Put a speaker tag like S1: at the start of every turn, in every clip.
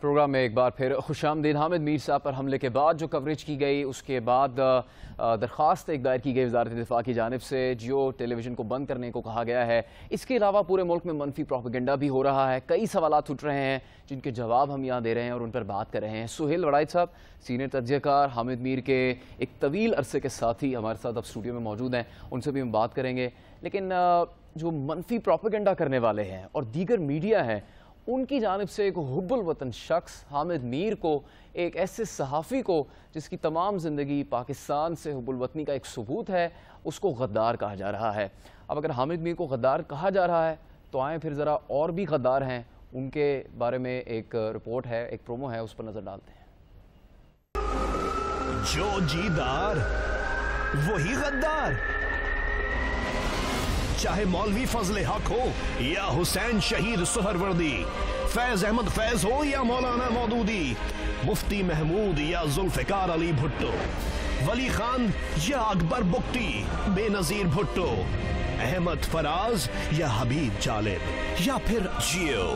S1: Programme में एक बार फिर खुशामदीद। हामिद मीर साहब पर हमले के बाद जो कवरेज की गई, उसके बाद दरख्वास्त एक दायर की गई वज़ारत दिफ़ा की जानिब से, जियो टेलीविज़न को बंद करने को कहा गया है। इसके अलावा पूरे मुल्क में मनफी प्रोपेगेंडा भी हो रहा है। कई सवालात उठ रहे हैं जिनके जवाब हम यहाँ दे रहे हैं और उन पर बात कर रहे हैं। सुहेल वड़ाइच साहब, सीनियर तज्ज़ियाकार, हामिद मीर के एक तवील अरसे के साथी हमारे साथ अब स्टूडियो में मौजूद हैं, उनसे भी हम बात करेंगे। लेकिन जो मनफी प्रोपेगेंडा करने वाले हैं और दीगर मीडिया है, उनकी जानिब से एक हुब्बुल वतन शख्स हामिद मीर को, एक ऐसे सहाफ़ी को जिसकी तमाम ज़िंदगी पाकिस्तान से हुब्बुल वतनी का एक सबूत है, उसको गद्दार कहा जा रहा है। अब अगर हामिद मीर को गद्दार कहा जा रहा है तो आए फिर ज़रा और भी गद्दार हैं, उनके बारे में एक रिपोर्ट है, एक प्रोमो है, उस पर नज़र डालते हैं।
S2: जो जीदार वही गद्दार, चाहे मौलवी फजले हक हो या हुसैन शहीद सुहरवर्दी, फैज अहमद फैज हो या मौलाना मौदूदी, मुफ्ती महमूद या जुल्फिकार अली भुट्टो, वली खान या अकबर बुक्टी, बेनजीर भुट्टो, अहमद फराज या हबीब जालिब या फिर जियो।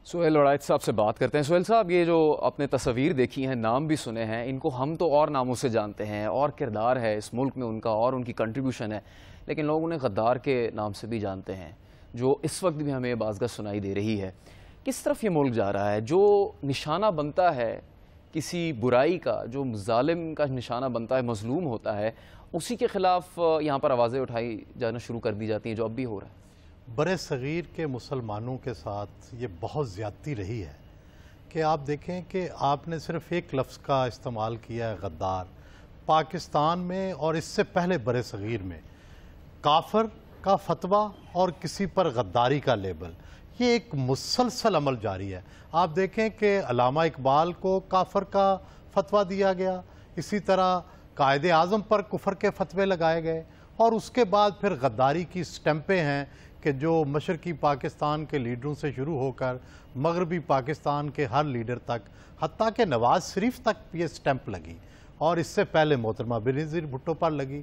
S1: सुहेल वड़ाइच साहब से बात करते हैं। सुहेल साहब, ये जो आपने तस्वीर देखी हैं, नाम भी सुने हैं, इनको हम तो और नामों से जानते हैं और किरदार है इस मुल्क में उनका और उनकी कंट्रीब्यूशन है, लेकिन लोग उन्हें गद्दार के नाम से भी जानते हैं, जो इस वक्त भी हमें बाज़गत सुनाई दे रही है। किस तरफ ये मुल्क जा रहा है? जो निशाना बनता है किसी बुराई का, जो जालिम का निशाना बनता है, मजलूम होता है, उसी के ख़िलाफ़ यहाँ पर आवाज़ें उठाई जाना शुरू कर दी जाती हैं, जो अब भी हो रहा है।
S3: बड़े सग़ीर के मुसलमानों के साथ ये बहुत ज़्यादती रही है कि आप देखें कि आपने सिर्फ़ एक लफ्ज़ का इस्तेमाल किया है, गद्दार। पाकिस्तान में और इससे पहले बड़े सग़ीर में काफ़र का फतवा और किसी पर गद्दारी का लेबल, ये एक मुसलसल अमल जारी है। आप देखें कि अल्लामा इकबाल को काफ़र का फतवा दिया गया, इसी तरह कायदे आज़म पर कुफर के फतवे लगाए गए, और उसके बाद फिर गद्दारी की स्टैंपें हैं कि जो मशरक़ी पाकिस्तान के लीडरों से शुरू होकर मगरबी पाकिस्तान के हर लीडर तक, हत्ता कि नवाज़ शरीफ तक ये स्टैंप लगी, और इससे पहले मोहतरमा बेनज़ीर भुट्टो पर लगी।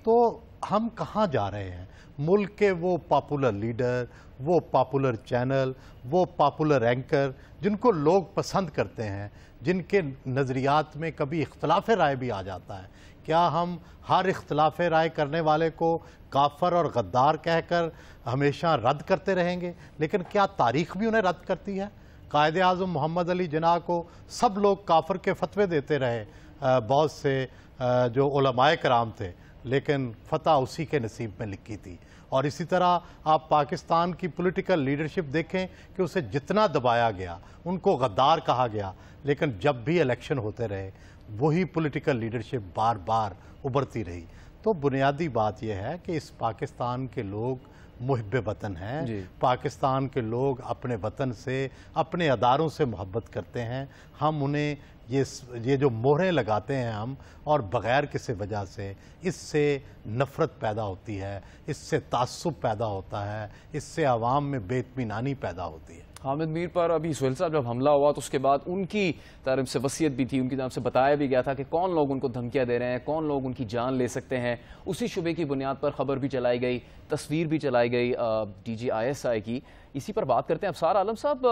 S3: तो हम कहाँ जा रहे हैं? मुल्क के वो पॉपुलर लीडर, वो पॉपुलर चैनल, वो पॉपुलर एंकर जिनको लोग पसंद करते हैं, जिनके नज़रियात में कभी इख्तलाफ राय भी आ जाता है, क्या हम हर इख्तलाफ राय करने वाले को काफ़र और गद्दार कहकर हमेशा रद्द करते रहेंगे? लेकिन क्या तारीख़ भी उन्हें रद्द करती है? कायदे आज़म मोहम्मद अली जिन्ना को सब लोग काफ़र के फतवे देते रहे, बहुत से जो उलमाए कराम थे, लेकिन फ़तह उसी के नसीब में लिखी थी। और इसी तरह आप पाकिस्तान की पॉलिटिकल लीडरशिप देखें कि उसे जितना दबाया गया, उनको गद्दार कहा गया, लेकिन जब भी इलेक्शन होते रहे वही पॉलिटिकल लीडरशिप बार बार उभरती रही। तो बुनियादी बात यह है कि इस पाकिस्तान के लोग मुहिब्बे वतन हैं, पाकिस्तान के लोग अपने वतन से, अपने अदारों से मोहब्बत करते हैं। हम उन्हें ये जो मोहरें लगाते हैं हम, और बग़ैर किसी वजह से, इससे नफ़रत पैदा होती है, इससे तासुब पैदा होता है, इससे आवाम में बेइत्मीनानी पैदा होती है।
S1: हामिद मीर पर अभी सुहेल साहब जब हमला हुआ तो उसके बाद उनकी तरफ से वसीयत भी थी, उनकी तरफ से बताया भी गया था कि कौन लोग उनको धमकियां दे रहे हैं, कौन लोग उनकी जान ले सकते हैं। उसी शुबे की बुनियाद पर खबर भी चलाई गई, तस्वीर भी चलाई गई DGISI की। इसी पर बात करते हैं। अफसार आलम साहब,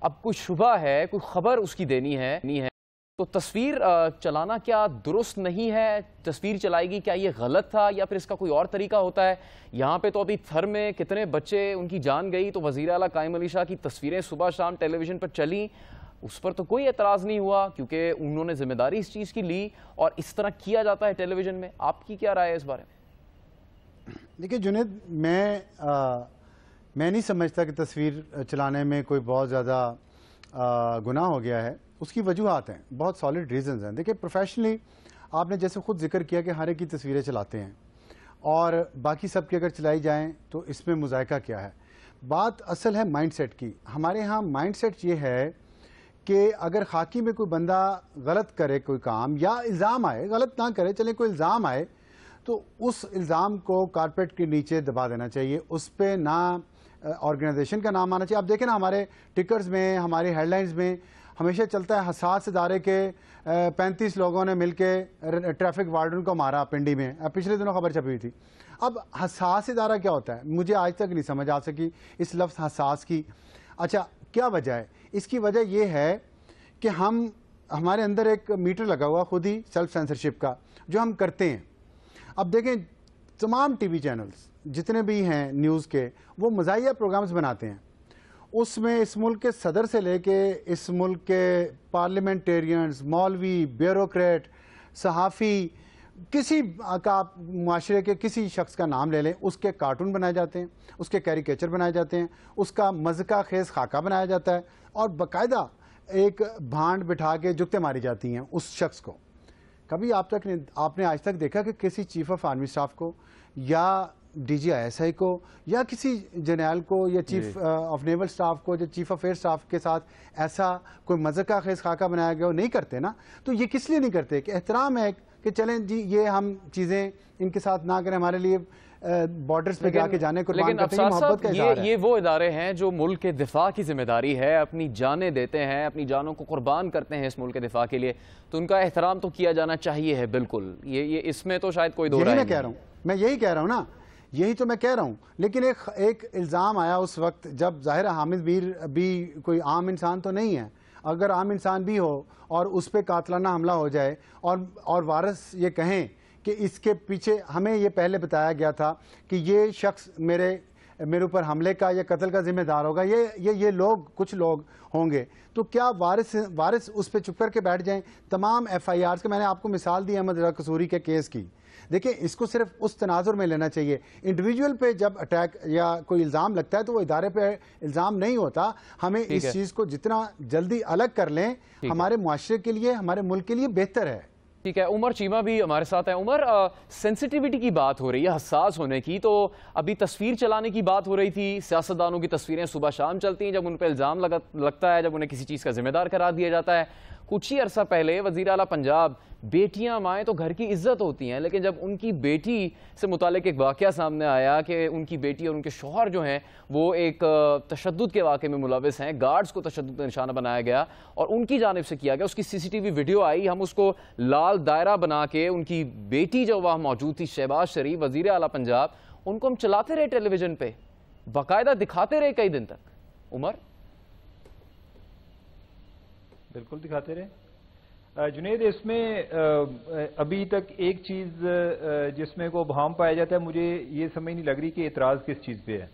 S1: अब कोई शुबा है, कोई खबर उसकी देनी है तो तस्वीर चलाना क्या दुरुस्त नहीं है? तस्वीर चलाएगी, क्या ये गलत था या फिर इसका कोई और तरीका होता है? यहाँ पे तो अभी थर में कितने बच्चे उनकी जान गई, तो वज़ीर आला कायम अली शाह की तस्वीरें सुबह शाम टेलीविज़न पर चली, उस पर तो कोई एतराज़ नहीं हुआ क्योंकि उन्होंने जिम्मेदारी इस चीज़ की ली, और इस तरह किया जाता है टेलीविज़न में। आपकी क्या राय है इस बारे में?
S4: देखिए जुनैद, मैं नहीं समझता कि तस्वीर चलाने में कोई बहुत ज़्यादा गुनाह हो गया है। उसकी वजूहात हैं, बहुत सॉलिड रीजंस हैं। देखिए प्रोफेशनली आपने जैसे खुद जिक्र किया कि हर एक की तस्वीरें चलाते हैं, और बाकी सब की अगर चलाई जाएं तो इसमें मुज़ायका क्या है? बात असल है माइंडसेट की। हमारे यहाँ माइंडसेट ये है कि अगर खाकी में कोई बंदा गलत करे कोई काम, या इल्ज़ाम आए, गलत ना करे चले, कोई इल्ज़ाम आए तो उस इल्ज़ाम को कारपेट के नीचे दबा देना चाहिए, उस पर ना ऑर्गेनाइजेशन का नाम आना चाहिए। आप देखें ना, हमारे टिकर्स में, हमारे हेडलाइंस में ہمیشہ چلتا ہے حساس ادارے کے 35 لوگوں نے مل کے ٹریفک وارڈن کو مارا پنڈی میں، پچھلے دنوں خبر چھپی ہوئی تھی۔ اب حساس ادارہ کیا ہوتا ہے؟ مجھے آج تک نہیں سمجھ آ سکی اس لفظ حساس کی۔ اچھا کیا وجہ ہے؟ اس کی وجہ یہ ہے کہ ہمارے اندر ایک میٹر لگا ہوا خود ہی سیلف سینسرشپ کا جو ہم کرتے ہیں۔ اب دیکھیں تمام ٹی وی چینلز جتنے بھی ہیں نیوز کے، وہ مزاحیہ پروگرامز بناتے ہیں، اس میں اس ملک کے صدر سے لے کے اس ملک کے پارلیمنٹیرینز، مولوی، بیوروکریٹ، صحافی، کسی کا آپ معاشرے کے کسی شخص کا نام لے لیں، اس کے کارٹون بنائے جاتے ہیں، اس کے کیریکیچر بنائے جاتے ہیں، اس کا مذاق خیز خاکہ بنایا جاتا ہے، اور باقاعدہ ایک بھانڈ بٹھا کے جگتیں ماری جاتی ہیں اس شخص کو۔ کبھی آپ نے آج تک دیکھا کہ کسی چیف آف آرمی اسٹاف کو یا D G I S I کو یا کسی جرنیل کو یا چیف آف نیول اسٹاف کو یا چیف آف ایئر اسٹاف کے ساتھ ایسا کوئی مذاق خیز خاکہ بنایا گیا؟ وہ نہیں کرتے نا۔ تو یہ کس لیے نہیں کرتے؟ کہ احترام ہے کہ چلیں جی یہ ہم چیزیں ان کے ساتھ نہ کریں، ہمارے لیے بارڈرز پہ جا کے جانے قربان کرتے ہیں، یہ محبت کا اظہار ہے۔
S1: یہ وہ ادارے ہیں جو ملک کے دفاع کی ذمہ داری ہے، اپنی جانیں دیتے ہیں، اپنی جانوں کو قربان کرتے ہیں اس ملک کے دفاع کے لیے، تو ان کا احترام تو کیا جانا چاہیے ہے۔ بالکل یہ اس میں تو شاید کوئی دو رائے نہیں۔
S4: میں یہی کہہ رہا ہوں نا، یہی تو میں کہہ رہا ہوں۔ لیکن ایک الزام آیا اس وقت جب ظاہر حامد میر بھی کوئی عام انسان تو نہیں ہے، اگر عام انسان بھی ہو اور اس پہ قاتلانہ حملہ ہو جائے اور وارث یہ کہیں کہ اس کے پیچھے ہمیں یہ پہلے بتایا گیا تھا کہ یہ شخص میرے اوپر حملے کا یا قتل کا ذمہ دار ہوگا، یہ لوگ کچھ لوگ ہوں گے، تو کیا وارث اس پہ چپ کر کے بیٹھ جائیں؟ تمام ایف آئی آرز کے میں نے آپ کو مثال دی احمد رضا قصوری کے کیس کی۔ دیکھیں اس کو صرف اس تناظر میں لینا چاہیے، انڈیویجول پہ جب اٹیک یا کوئی الزام لگتا ہے تو وہ ادارے پہ الزام نہیں ہوتا۔ ہمیں اس چیز کو جتنا جلدی الگ کر لیں ہمارے معاشرے کے لیے، ہمارے ملک کے لیے بہتر ہے۔
S1: ٹھیک ہے، عمر چیمہ بھی ہمارے ساتھ ہے۔ عمر، سینسٹیوٹی کی بات ہو رہی ہے، حساس ہونے کی، تو ابھی تصویر چلانے کی بات ہو رہی تھی۔ سیاستدانوں کی تصویریں صبح شام چلتی ہیں جب ان پہ الزام لگتا ہے، جب انہیں کسی چیز کا ذمہ دار قرار دیا جاتا ہے۔ کچھ ہی عرصہ پہلے وزیر اعلیٰ پنجاب، بیٹیاں مائیں تو گھر کی عزت ہوتی ہیں، لیکن جب ان کی بیٹی سے متعلق ایک واقعہ سامنے آیا کہ ان کی بیٹی اور ان کے شوہر جو ہیں وہ ایک تشدد کے واقعے میں ملوث ہیں، گارڈز کو تشدد کا نشانہ بنایا گیا اور ان کی جانب سے کیا گیا، اس کی سی سی ٹی وی ویڈیو آئی، ہم اس کو لال دائرہ بنا کے ان کی بیٹی جو وہاں موجود تھی شہباز شریف وزیر اعلیٰ پنجاب، ان کو ہم چلاتے رہے ٹیلی ویژن پہ، باقاعدہ دکھاتے رہے کئی دن تک۔ عمر
S5: بالکل دکھاتے رہے جنید۔ اس میں ابھی تک ایک چیز جس میں کو ابہام پایا جاتا ہے، مجھے یہ سمجھ نہیں لگ رہی کہ اعتراض کس چیز پہ ہے۔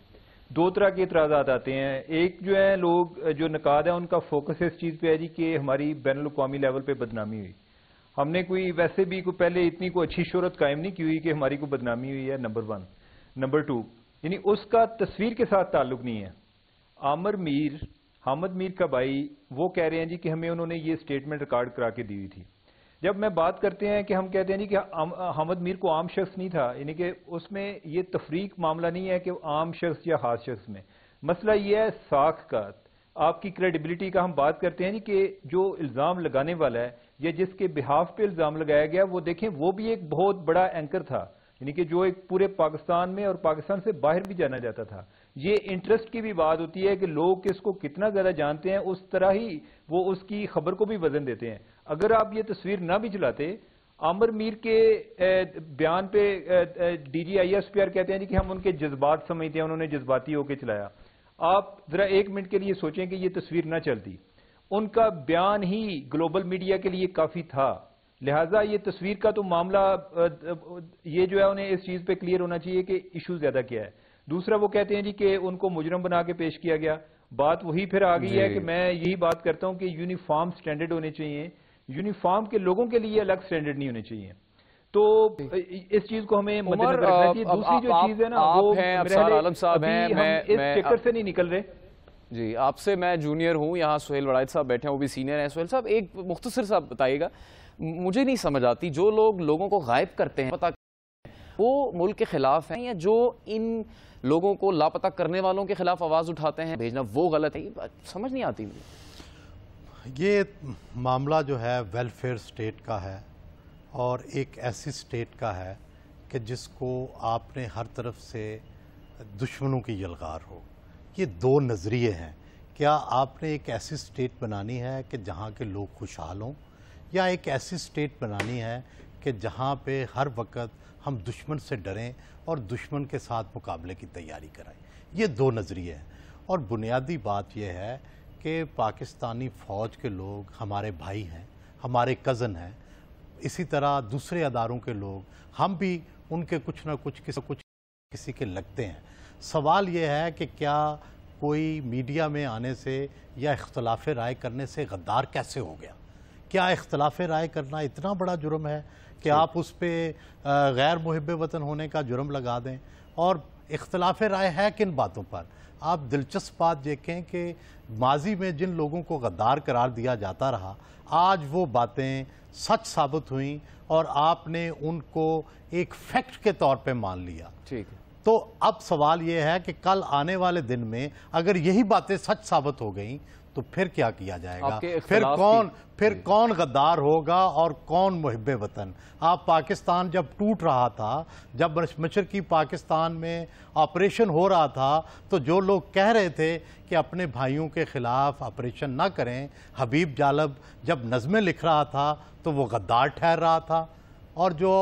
S5: دو طرح کے اعتراضات آتے ہیں، ایک جو ہے لوگ جو نقاد ہیں ان کا فوکس اس چیز پہ ہے جی کہ ہماری بین الاقوامی لیول پہ بدنامی ہوئی، ہم نے کوئی ویسے بھی کوئی پہلے اتنی کوئی اچھی شہرت قائم نہیں کی ہوئی کہ ہماری کوئی بدنامی ہوئی ہے، نمبر 1۔ نمبر 2 یعنی اس کا تصویر کے ساتھ تعلق نہیں ہے۔ عامر میر، حامد میر کا بھائی، وہ کہہ رہے ہیں جی کہ ہمیں انہوں نے یہ سٹیٹمنٹ ریکارڈ کرا کے دی ہوئی تھی۔ جب میں بات کرتے ہیں کہ ہم کہتے ہیں جی کہ حامد میر کو عام شخص نہیں تھا، یعنی کہ اس میں یہ تفریق معاملہ نہیں ہے کہ عام شخص یا خاص شخص میں، مسئلہ یہ ہے ساکھ کا، آپ کی کریڈیبلٹی کا۔ ہم بات کرتے ہیں جی کہ جو الزام لگانے والا ہے یا جس کے بہاف پہ الزام لگایا گیا، وہ دیکھیں وہ بھی ایک بہت بڑا اینکر تھا، یعنی کہ جو ایک پورے پاکستان میں اور پاکستان سے باہر بھی جانا جاتا تھا۔ یہ انٹرسٹ کی بھی بات ہوتی ہے کہ لوگ کس کو کتنا زیادہ جانتے ہیں، اس طرح ہی وہ اس کی خبر کو بھی وزن دیتے ہیں۔ اگر آپ یہ تصویر نہ بھی چلاتے، عامر میر کے بیان پہ D G I S P R کہتے ہیں جی کہ ہم ان کے جذبات سمجھتے ہیں، انہوں نے جذباتی ہو کے چلایا۔ آپ ذرا ایک منٹ کے لیے سوچیں کہ یہ تصویر نہ چلتی، ان کا بیان ہی گلوبل میڈیا کے لیے کافی تھا، لہٰذا یہ تصویر کا تو معاملہ یہ جو ہے انہیں اس چیز پہ کلیئر ہونا چاہیے کہ ایشو زیادہ کیا ہے۔ دوسرا وہ کہتے ہیں جی کہ ان کو مجرم بنا کے پیش کیا گیا، بات وہی پھر آ گئی ہے کہ میں یہی بات کرتا ہوں کہ یونیفارم سٹینڈرڈ ہونے چاہیے، یونیفارم کے لوگوں کے لیے الگ سٹینڈرڈ نہیں ہونے چاہیے، تو اس چیز کو ہمیں مد نظر رکھنا چاہیے۔ دوسری جو چیز ہے نا وہ اس چکر سے نہیں نکل رہے۔
S1: جی آپ سے میں جونیئر ہوں، یہاں سہیل وڑائد صاحب بیٹھے ہیں، وہ بھی سینئر ہیں۔ سہیل صاحب ایک مختصر صاحب بتائیے گا، مجھے نہیں سمجھ آتی جو لوگ لوگوں کو غائب کرتے ہیں پتہ وہ ملک کے خلاف ہیں یا جو ان لوگوں کو لاپتہ کرنے والوں کے خلاف آواز اٹھاتے ہیں بھیجنا وہ غلط ہے؟ سمجھ نہیں آتی مجھے۔
S3: یہ معاملہ جو ہے ویلفیئر سٹیٹ کا ہے اور ایک ایسی سٹیٹ کا ہے کہ جس کو آپ نے ہر طرف سے دشمنوں کی یلغار ہو۔ یہ دو نظریے ہیں کیا آپ نے ایک ایسی اسٹیٹ بنانی ہے کہ جہاں کے لوگ خوشحال ہوں، یا ایک ایسی اسٹیٹ بنانی ہے کہ جہاں پہ ہر وقت ہم دشمن سے ڈریں اور دشمن کے ساتھ مقابلے کی تیاری کرائیں؟ یہ دو نظریے ہیں، اور بنیادی بات یہ ہے کہ پاکستانی فوج کے لوگ ہمارے بھائی ہیں، ہمارے کزن ہیں، اسی طرح دوسرے اداروں کے لوگ ہم بھی ان کے کچھ نہ کچھ کسی کے لگتے ہیں۔ سوال یہ ہے کہ کیا کوئی میڈیا میں آنے سے یا اختلاف رائے کرنے سے غدار کیسے ہو گیا؟ کیا اختلاف رائے کرنا اتنا بڑا جرم ہے کہ آپ اس پہ غیر محب وطن ہونے کا جرم لگا دیں؟ اور اختلاف رائے ہے کن باتوں پر؟ آپ دلچسپ بات دیکھیں کہ ماضی میں جن لوگوں کو غدار قرار دیا جاتا رہا، آج وہ باتیں سچ ثابت ہوئیں اور آپ نے ان کو ایک فیکٹ کے طور پہ مان لیا۔
S1: ٹھیک ہے،
S3: تو اب سوال یہ ہے کہ کل آنے والے دن میں اگر یہی باتیں سچ ثابت ہو گئیں تو پھر کیا کیا جائے گا؟ پھر کون غدار ہوگا اور کون محب وطن؟ آپ پاکستان جب ٹوٹ رہا تھا، جب مشرقی پاکستان میں آپریشن ہو رہا تھا، تو جو لوگ کہہ رہے تھے کہ اپنے بھائیوں کے خلاف آپریشن نہ کریں، حبیب جالب جب نظمیں لکھ رہا تھا تو وہ غدار ٹھہر رہا تھا، اور جو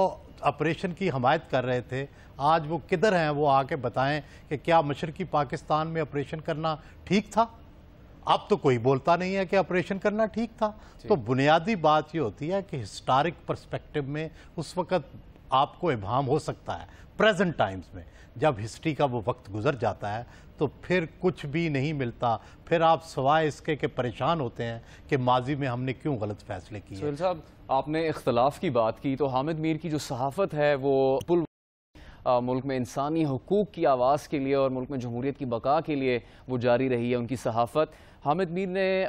S3: آپریشن کی حمایت کر رہے تھے آج وہ کدھر ہیں؟ وہ آ کے بتائیں کہ کیا مشرقی پاکستان میں آپریشن کرنا ٹھیک تھا؟ اب تو کوئی بولتا نہیں ہے کہ آپریشن کرنا ٹھیک تھا۔ تو بنیادی بات یہ ہوتی ہے کہ ہسٹورک پرسپیکٹو میں اس وقت آپ کو ابہام ہو سکتا ہے، پریزنٹ ٹائمز میں جب ہسٹری کا وہ وقت گزر جاتا ہے تو پھر کچھ بھی نہیں ملتا، پھر آپ سوائے اس کے کہ پریشان ہوتے ہیں کہ ماضی میں ہم نے کیوں غلط فیصلے کیے۔
S1: سہیل صاحب، آپ نے اختلاف کی بات کی تو حامد میر کی جو صحافت ہے وہ ملک میں انسانی حقوق کی آواز کے لیے اور ملک میں جمہوریت کی بقا کے لیے وہ جاری رہی ہے ان کی صحافت۔ حامد میر نے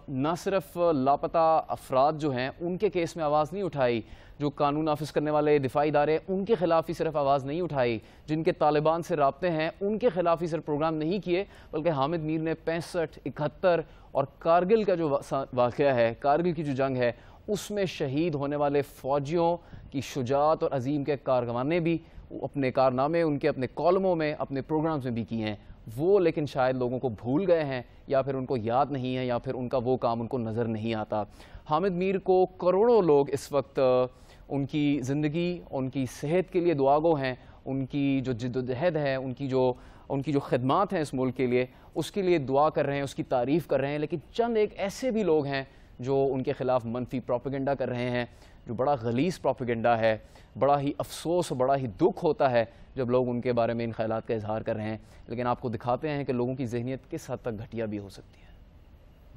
S1: نہ صرف لاپتہ افراد جو ہیں ان کے کیس میں آواز نہیں اٹھائی، جو قانون نافذ کرنے والے دفاعی ادارے ان کے خلاف ہی صرف آواز نہیں اٹھائی، جن کے طالبان سے رابطے ہیں ان کے خلاف ہی صرف پروگرام نہیں کیے، بلکہ حامد میر نے 65، 71 اور کارگل کا جو واقعہ ہے، کارگل کی جو جنگ ہے، اس میں شہید ہونے والے فوجیوں کی شجاعت اور عظیم کے کارنامے بھی اپنے کارنامے ان کے اپنے کالموں میں، اپنے پروگرامز میں بھی کیے ہیں۔ وہ لیکن شاید لوگوں کو بھول گئے ہیں، یا پھر ان کو یاد نہیں ہے، یا پھر ان کا وہ کام ان کو نظر نہیں آتا۔ حامد میر کو کروڑوں لوگ اس وقت ان کی زندگی، ان کی صحت کے لیے دعا گو ہیں، ان کی جو جد و جہد ہے، ان کی جو خدمات ہیں اس ملک کے لیے، اس کے لیے دعا کر رہے ہیں، اس کی تعریف کر رہے ہیں، لیکن چند ایک ایسے بھی لوگ ہیں جو ان کے خلاف منفی پروپیگنڈا کر رہے ہیں، جو بڑا غلیظ پروپیگنڈا ہے۔ بڑا ہی افسوس اور بڑا ہی دکھ ہوتا ہے جب لوگ ان کے بارے میں ان خیالات کا اظہار کر رہے ہیں، لیکن آپ کو دکھاتے ہیں کہ لوگوں کی ذہنیت کس حد تک گھٹیا بھی ہو سکتی ہے۔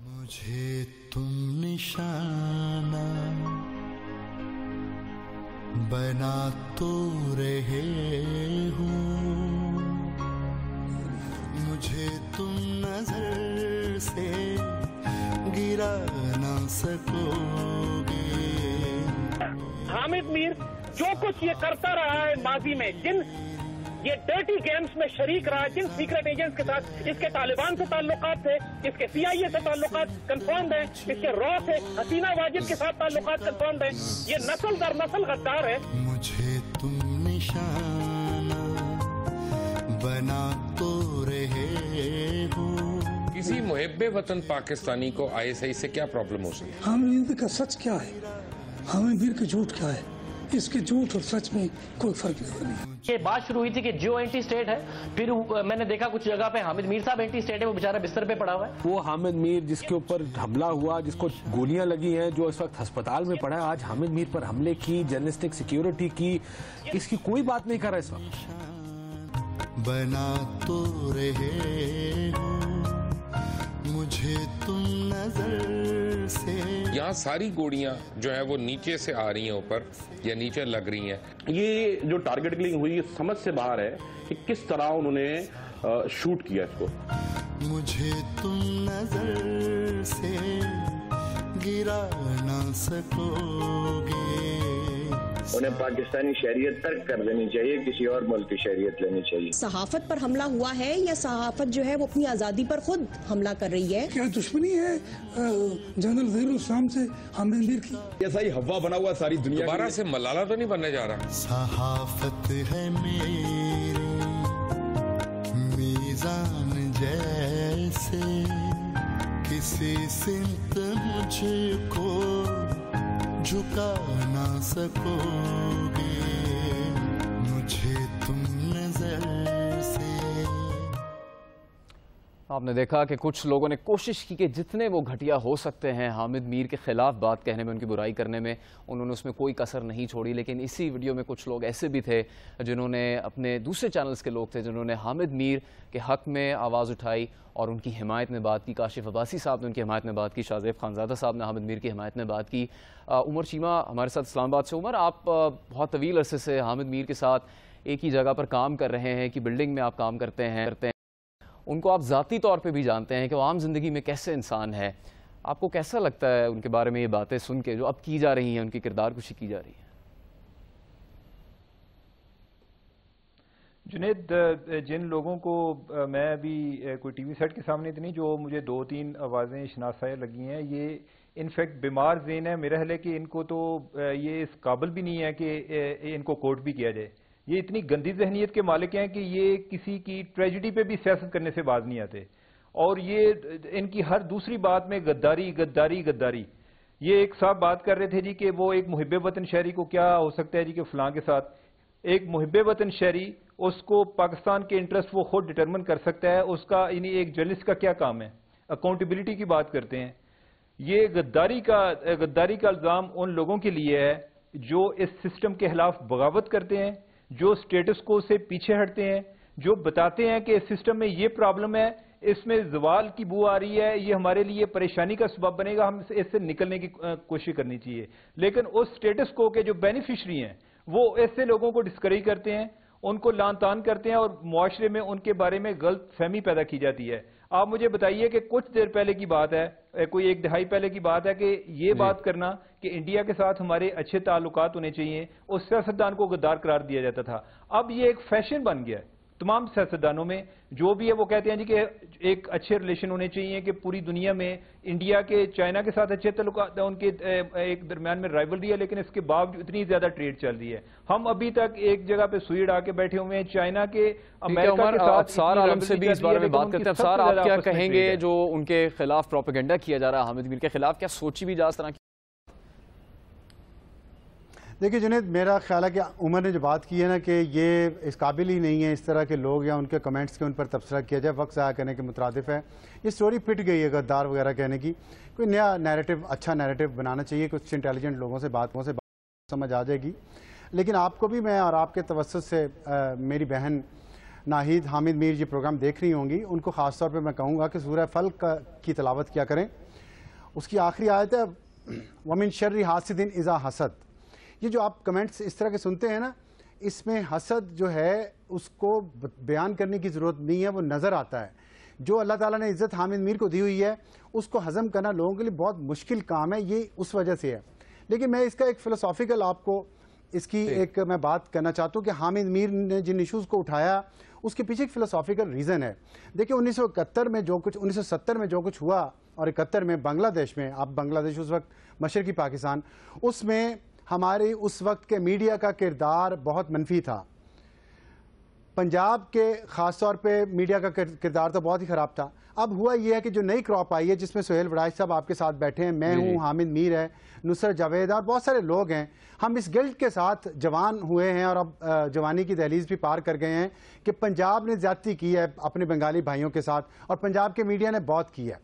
S6: مجھے تم نشانہ بنا تو رہے ہو، مجھے تم نظر سے گرا نہ سکو گے۔
S7: حامد میر جو کچھ یہ کرتا رہا ہے ماضی میں، جن یہ ڈرٹی گیمز میں شریک رہا، جن سیکرٹ ایجنٹس کے ساتھ اس کے طالبان سے تعلقات تھے، اس کے CIA سے تعلقات کنفرمڈ ہیں، اس کے را سے حسینہ واجد کے ساتھ تعلقات کنفرمڈ ہیں، یہ نسل در نسل غدار ہے۔
S6: مجھے تم نشانہ بنا تو رہے ہو۔
S8: کسی محب وطن پاکستانی کو ISI سے کیا پرابلم ہو سکتی ہے؟
S9: حامد میر کا سچ کیا ہے، حامد میر کا جھوٹ کیا ہے؟ اس کے جھوٹ اور سچ میں کوئی فرق نہیں۔
S10: یہ بات شروع ہوئی تھی کہ جیو اینٹی اسٹیٹ ہے، پھر میں نے دیکھا کچھ جگہ پہ حامد میر صاحب اینٹی اسٹیٹ ہے، وہ بیچارہ بستر پہ پڑا ہوا ہے۔
S11: وہ حامد میر جس کے اوپر حملہ ہوا، جس کو گولیاں لگی ہیں، جو اس وقت ہسپتال میں پڑا ہے، آج حامد میر پر حملے کی، جرنلسٹک سیکیورٹی کی، اس کی کوئی بات نہیں کر رہا اس وقت۔
S6: بنا تو رہے ہو، مجھے تم نظر سے۔
S8: یہاں ساری گولیاں جو ہیں وہ نیچے سے آ رہی ہیں اوپر یا نیچے لگ رہی ہیں۔
S12: یہ جو ٹارگٹ کلنگ ہوئی یہ سمجھ سے باہر ہے کہ کس طرح انہوں نے شوٹ کیا اس کو۔
S6: مجھے تم نظر سے گرا نہ سکو گے۔
S13: انہیں پاکستانی شہریت ترک کر دینی چاہیے، کسی اور ملک کی شہریت لینی چاہیے۔
S14: صحافت پر حملہ ہوا ہے یا صحافت جو ہے وہ اپنی آزادی پر خود حملہ کر رہی ہے؟
S9: کیا دشمنی ہے جنرل ظہیر الاسلام سے حامد میر کی؟
S12: ایسا ہی ہوا بنا ہوا ساری دنیا
S8: دوبارہ سے ملالہ تو نہیں بننے جا رہا۔
S6: صحافت ہے میری میزان جیسے، किसी सिमत मुझको झुका ना सकोगे, मुझे तुम नजर से।
S1: आपने देखा कि कुछ लोगों ने कोशिश की कि जितने वो घटिया हो सकते हैं हामिद मीर के खिलाफ बात कहने में, उनकी बुराई करने में, उन्होंने उसमें कोई कसर नहीं छोड़ी। लेकिन इसी वीडियो में कुछ लोग ऐसे भी थे जिन्होंने, अपने दूसरे चैनल्स के लोग थे, जिन्होंने हामिद मीर के हक़ में आवाज़ उठाई और उनकी हिमायत में बात की। काशिफ अब्बासी साहब ने उनकी हिमायत में बात की, शाहज़ेब खानज़ादा साहब ने हामिद मीर की हिमायत में बात की। उमर चीमा हमारे साथ इस्लामाबाद से। उमर, आप बहुत तवील अरसे से हामिद मीर के साथ एक ही जगह पर काम कर रहे हैं, कि बिल्डिंग में आप काम करते हैं, उनको आप ज़ाती तौर पे भी जानते हैं कि वो आम ज़िंदगी में कैसे इंसान है। आपको कैसा लगता है उनके बारे में ये बातें सुन के जो अब की जा रही हैं, उनकी किरदार कुशी की जा रही है?
S5: जुनेद, जिन लोगों को मैं अभी कोई टीवी सेट के सामने तो नहीं, जो मुझे 2-3 आवाज़ें शनासाया लगी हैं, ये इनफैक्ट बीमार ज़हन है। मेरा ख्याल है कि इनको तो ये इस काबिल भी नहीं है कि इनको कोर्ट भी किया जाए। ये इतनी गंदी जहनीत के मालिक हैं कि ये किसी की ट्रेजिडी पे भी सियासत करने से बाज नहीं आते। और ये इनकी हर दूसरी बात में गद्दारी गद्दारी गद्दारी। ये एक साहब बात कर रहे थे जी कि वो एक मुहिब्बे वतन शहरी को क्या हो सकता है जी कि फलां के साथ, एक मुहिब्बे वतन शहरी, उसको पाकिस्तान के इंटरेस्ट वो खुद डिटरमिन कर सकता है। उसका यानी एक जर्नलिस्ट का क्या काम है? अकाउंटेबिलिटी की बात करते हैं। ये गद्दारी का इल्जाम उन लोगों के लिए है जो इस सिस्टम के खिलाफ बगावत करते हैं, जो स्टेटस को से पीछे हटते हैं, जो बताते हैं कि इस सिस्टम में ये प्रॉब्लम है, इसमें जवाल की बू आ रही है, ये हमारे लिए परेशानी का सबब बनेगा, हम इससे निकलने की कोशिश करनी चाहिए। लेकिन उस स्टेटस को के जो बेनिफिशरी हैं वो ऐसे लोगों को डिस्करेज करते हैं, उनको लान तान करते हैं और मुआशरे में उनके बारे में गलत फहमी पैदा की जाती है। आप मुझे बताइए कि कुछ देर पहले की बात है, कोई 1 दहाई पहले की बात है कि ये बात करना कि इंडिया के साथ हमारे अच्छे ताल्लुकात होने चाहिए, उस सियासतदान को गद्दार करार दिया जाता था। अब ये एक फैशन बन गया है तमाम सियासतदानों में, जो भी है वो कहते हैं जी कि एक अच्छे रिलेशन होने चाहिए, कि पूरी दुनिया में इंडिया के चाइना के साथ अच्छे ताल्लुकात, उनके एक दरमियान में राइवलरी है, लेकिन इसके बावजूद इतनी ज्यादा ट्रेड चल रही है। हम अभी तक एक जगह पे सुई उड़ा के बैठे हुए हैं, चाइना के, अमेरिका के साथ।
S1: अफसार आलम से भी इस बारे में बात करते हैं। अफसार, आप क्या कहेंगे जो उनके खिलाफ प्रोपेगेंडा किया जा रहा है हामिद मीर के खिलाफ, क्या सोची भी जा इस तरह की?
S4: देखिए जुनेद, मेरा ख्याल है कि उमर ने जो बात की है ना कि ये इस काबिल ही नहीं है इस तरह के लोग या उनके कमेंट्स के उन पर तबसरा किया जाए, वक्त ज़ाया करने के मुतरादिफ है। ये स्टोरी पिट गई है गद्दार वगैरह कहने की। कोई नया नैरेटिव, अच्छा नैरेटिव बनाना चाहिए, कुछ इंटेलिजेंट लोगों से बात समझ आ जाएगी। लेकिन आपको भी मैं और आपके तवस्सुत से मेरी बहन नाहिद हामिद मीर जी प्रोग्राम देख रही होंगी, उनको ख़ास तौर पर मैं कहूँगा कि सूरह फल्क की तिलावत किया करें। उसकी आखिरी आयत है वमिन शर्रि हासिदिन इज़ा हसद। ये जो आप कमेंट्स इस तरह के सुनते हैं ना, इसमें हसद जो है उसको बयान करने की ज़रूरत नहीं है, वो नज़र आता है। जो अल्लाह ताला ने इज़्ज़त हामिद मीर को दी हुई है उसको हज़म करना लोगों के लिए बहुत मुश्किल काम है, ये उस वजह से है। लेकिन मैं इसका एक फ़िलोसॉफ़िकल आपको इसकी एक मैं बात करना चाहता हूँ कि हामिद मीर ने जिन इशूज़ को उठाया उसके पीछे एक फ़िलोसॉफ़िकल रीज़न है। देखिए 1971 में जो कुछ, 1970 में जो कुछ हुआ और 71 में बांग्लादेश में, आप बांग्लादेश उस वक्त मशरकी पाकिस्तान, उसमें हमारे उस वक्त के मीडिया का किरदार बहुत मनफी था। पंजाब के ख़ास तौर पे मीडिया का किरदार तो बहुत ही ख़राब था। अब हुआ यह है कि जो नई क्रॉप आई है जिसमें सुहेल वड़ाइच साहब आपके साथ बैठे हैं, मैं हूँ, हामिद मीर है, नुसरत जावेद और बहुत सारे लोग हैं, हम इस गिल्ट के साथ जवान हुए हैं और अब जवानी की दहलीज भी पार कर गए हैं कि पंजाब ने ज़्यादती की है अपने बंगाली भाइयों के साथ और पंजाब के मीडिया ने बहुत की है।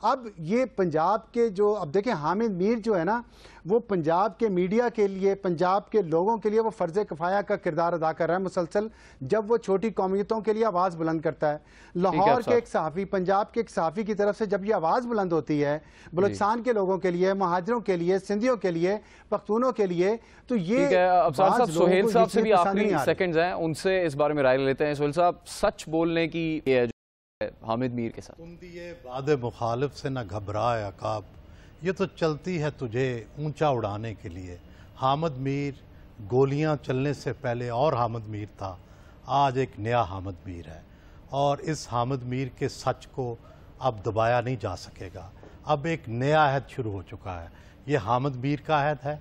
S4: अब ये पंजाब के जो, अब देखें हामिद मीर जो है ना, वो पंजाब के मीडिया के लिए, पंजाब के लोगों के लिए वो फ़र्ज़ कफ़ाया का किरदार अदा कर रहा है मुसलसल। जब वो छोटी कौमियतों के लिए आवाज़ बुलंद करता है, लाहौर के एक सहाफ़ी, पंजाब के एक सहाफ़ी की तरफ से जब ये आवाज़ बुलंद होती है बलूचिस्तान के लोगों के लिए, महाजरों के लिए, सिंधियों के लिए, पख्तूनों के लिए, तो ये
S1: सोहेल साहब से भी आखिरी सेकंड्स हैं, उनसे इस बारे में राय लेते हैं। सोहेल साहब, सच बोलने की हामिद मीर के साथ
S3: ये बाद मुखालिफ से न घबराए अकाब, ये तो चलती है तुझे ऊंचा उड़ाने के लिए। हामिद मीर गोलियां चलने से पहले और हामिद मीर था, आज एक नया हामिद मीर है और इस हामिद मीर के सच को अब दबाया नहीं जा सकेगा। अब एक नया अहद शुरू हो चुका है, ये हामिद मीर का अहद है।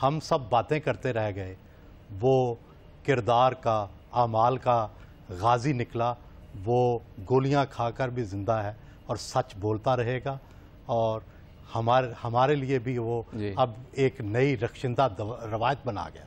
S3: हम सब बातें करते रह गए, वो किरदार का, आमाल का गाजी निकला, वो गोलियां खाकर भी जिंदा है और सच बोलता रहेगा। اور ہمارے لیے بھی وہ اب ایک نئی رخشندہ روایت بنا گیا.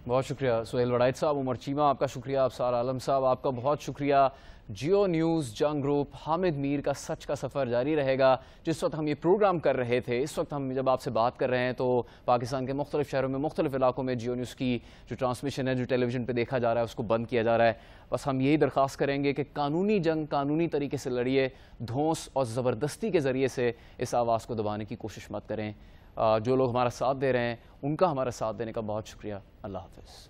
S1: بہت شکریہ سہیل وڑائچ صاحب. عمر چیمہ آپ کا شکریہ. ابصار عالم صاحب آپ کا بہت شکریہ. جیو نیوز جنگ گروپ حامد میر کا سچ کا سفر جاری رہے گا. جس وقت ہم یہ پروگرام کر رہے تھے، اس وقت ہم جب آپ سے بات کر رہے ہیں تو پاکستان کے مختلف شہروں میں مختلف علاقوں میں جیو نیوز کی جو ٹرانسمیشن ہے، جو ٹیلی ویژن پہ دیکھا جا رہا ہے، اس کو بند کیا جا رہا ہے. بس ہم یہی درخواست کریں گے کہ قانونی جنگ قانونی طریقے سے لڑیے، دھونس اور زبردستی کے ذریعے سے اس آواز کو دبانے کی کوشش مت کریں. جو لوگ ہمارا ساتھ دے رہے ہیں ان کا ہمارا ساتھ دینے کا بہت شکریہ. اللہ حافظ.